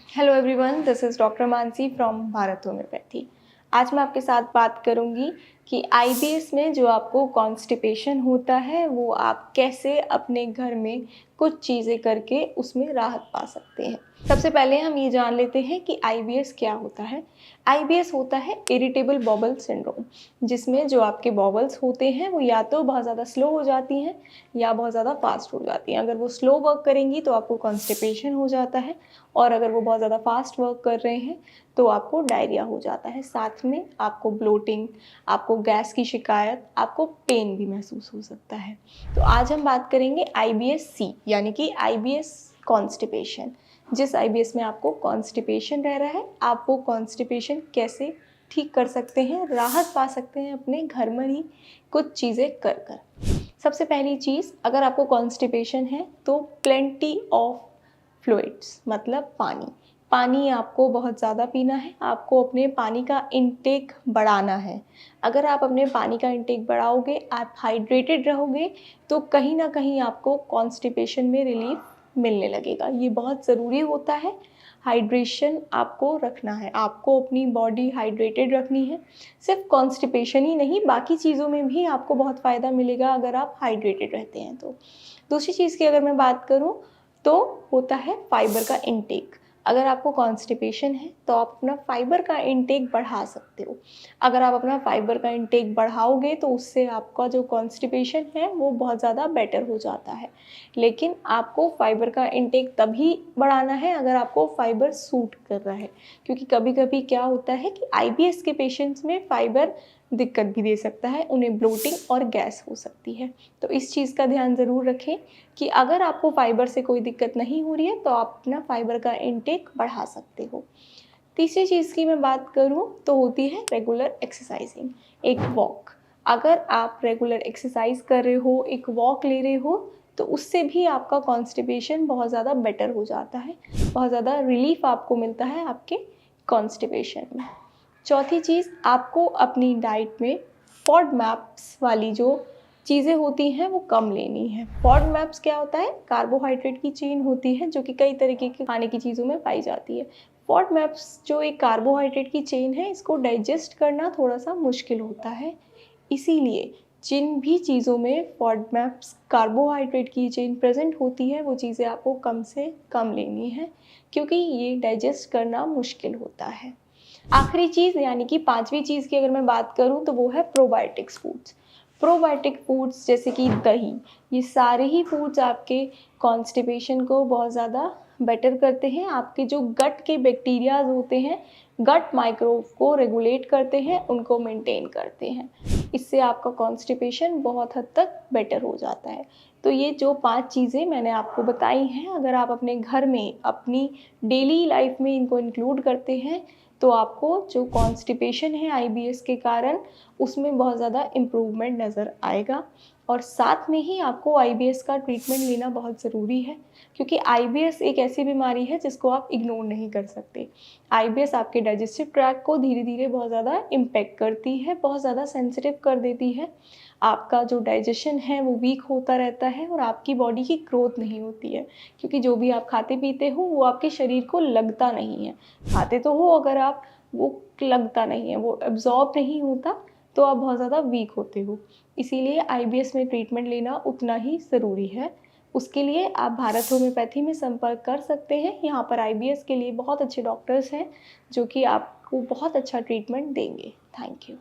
Hello everyone, this is doctor Mansi from Bharat homeopathy. आज मैं आपके साथ बात करूंगी कि आईबीएस में जो आपको कॉन्स्टिपेशन होता है वो आप कैसे अपने घर में कुछ चीज़ें करके उसमें राहत पा सकते हैं। सबसे पहले हम ये जान लेते हैं कि आईबीएस क्या होता है। आईबीएस होता है इरिटेबल बॉवल सिंड्रोम, जिसमें जो आपके बॉवल्स होते हैं वो या तो बहुत ज़्यादा स्लो हो जाती हैं या बहुत ज़्यादा फास्ट हो जाती हैं। अगर वो स्लो वर्क करेंगी तो आपको कॉन्स्टिपेशन हो जाता है, और अगर वो बहुत ज़्यादा फास्ट वर्क कर रहे हैं तो आपको डायरिया हो जाता है। साथ में आपको ब्लोटिंग, आपको गैस की शिकायत, आपको पेन भी महसूस हो सकता है। तो आज हम बात करेंगे आईबीएस सी यानी कि आईबीएस कॉन्स्टिपेशन। जिस आईबीएस में आपको कॉन्स्टिपेशन रह रहा है, आप वो कॉन्स्टिपेशन कैसे ठीक कर सकते हैं, राहत पा सकते हैं अपने घर में ही कुछ चीज़ें कर कर। सबसे पहली चीज़, अगर आपको कॉन्स्टिपेशन है तो प्लेंटी ऑफ फ्लूइड्स मतलब पानी। पानी आपको बहुत ज़्यादा पीना है, आपको अपने पानी का इंटेक बढ़ाना है। अगर आप अपने पानी का इंटेक बढ़ाओगे, आप हाइड्रेटेड रहोगे, तो कहीं ना कहीं आपको कॉन्स्टिपेशन में रिलीफ मिलने लगेगा। ये बहुत ज़रूरी होता है। हाइड्रेशन आपको रखना है, आपको अपनी बॉडी हाइड्रेटेड रखनी है। सिर्फ कॉन्स्टिपेशन ही नहीं, बाकी चीज़ों में भी आपको बहुत फ़ायदा मिलेगा अगर आप हाइड्रेटेड रहते हैं तो। दूसरी चीज़ की अगर मैं बात करूँ तो होता है फाइबर का इंटेक। अगर आपको कॉन्स्टिपेशन है तो आप अपना फाइबर का इंटेक बढ़ा सकते हो। अगर आप अपना फाइबर का इंटेक बढ़ाओगे तो उससे आपका जो कॉन्स्टिपेशन है वो बहुत ज़्यादा बेटर हो जाता है। लेकिन आपको फाइबर का इंटेक तभी बढ़ाना है अगर आपको फाइबर सूट कर रहा है, क्योंकि कभी कभी क्या होता है कि आईबीएस के पेशेंट्स में फाइबर दिक्कत भी दे सकता है, उन्हें ब्लोटिंग और गैस हो सकती है। तो इस चीज़ का ध्यान ज़रूर रखें कि अगर आपको फाइबर से कोई दिक्कत नहीं हो रही है तो आप अपना फाइबर का इंटेक बढ़ा सकते हो। तीसरी चीज़ की मैं बात करूँ तो होती है रेगुलर एक्सरसाइजिंग, एक वॉक। अगर आप रेगुलर एक्सरसाइज कर रहे हो, एक वॉक ले रहे हो, तो उससे भी आपका कॉन्स्टिपेशन बहुत ज़्यादा बेटर हो जाता है, बहुत ज़्यादा रिलीफ आपको मिलता है आपके कॉन्स्टिपेशन में। चौथी चीज़, आपको अपनी डाइट में फॉडमैप्स वाली जो चीज़ें होती हैं वो कम लेनी है। फॉडमैप्स क्या होता है? कार्बोहाइड्रेट की चेन होती है जो कि कई तरीके के खाने की चीज़ों में पाई जाती है। फॉडमैप्स जो एक कार्बोहाइड्रेट की चेन है, इसको डाइजेस्ट करना थोड़ा सा मुश्किल होता है। इसीलिए जिन भी चीज़ों में फॉडमैप्स कार्बोहाइड्रेट की चेन प्रेजेंट होती है वो चीज़ें आपको कम से कम लेनी है, क्योंकि ये डाइजेस्ट करना मुश्किल होता है। आखिरी चीज़ यानी कि पांचवी चीज़ की अगर मैं बात करूँ तो वो है प्रोबायोटिक्स फूड्स। प्रोबायोटिक फूड्स जैसे कि दही, ये सारे ही फूड्स आपके कॉन्स्टिपेशन को बहुत ज़्यादा बेटर करते हैं। आपके जो गट के बैक्टीरियाज होते हैं, गट माइक्रोब को रेगुलेट करते हैं, उनको मेंटेन करते हैं। इससे आपका कॉन्स्टिपेशन बहुत हद तक बेटर हो जाता है। तो ये जो 5 चीज़ें मैंने आपको बताई हैं, अगर आप अपने घर में अपनी डेली लाइफ में इनको इंक्लूड करते हैं तो आपको जो कॉन्स्टिपेशन है आईबीएस के कारण, उसमें बहुत ज़्यादा इम्प्रूवमेंट नज़र आएगा। और साथ में ही आपको आईबीएस का ट्रीटमेंट लेना बहुत ज़रूरी है, क्योंकि आईबीएस एक ऐसी बीमारी है जिसको आप इग्नोर नहीं कर सकते। आईबीएस आपके डाइजेस्टिव ट्रैक्ट को धीरे धीरे बहुत ज़्यादा इम्पेक्ट करती है, बहुत ज़्यादा सेंसिटिव कर देती है। आपका जो डाइजेशन है वो वीक होता रहता है और आपकी बॉडी की ग्रोथ नहीं होती है, क्योंकि जो भी आप खाते पीते हो वो आपके शरीर को लगता नहीं है। खाते तो हो, अगर आप वो लगता नहीं है, वो एब्जॉर्ब नहीं होता, तो आप बहुत ज़्यादा वीक होते हो। इसीलिए आईबीएस में ट्रीटमेंट लेना उतना ही ज़रूरी है। उसके लिए आप भारत होम्योपैथी में संपर्क कर सकते हैं। यहाँ पर आईबीएस के लिए बहुत अच्छे डॉक्टर्स हैं जो कि आपको बहुत अच्छा ट्रीटमेंट देंगे। Thank you.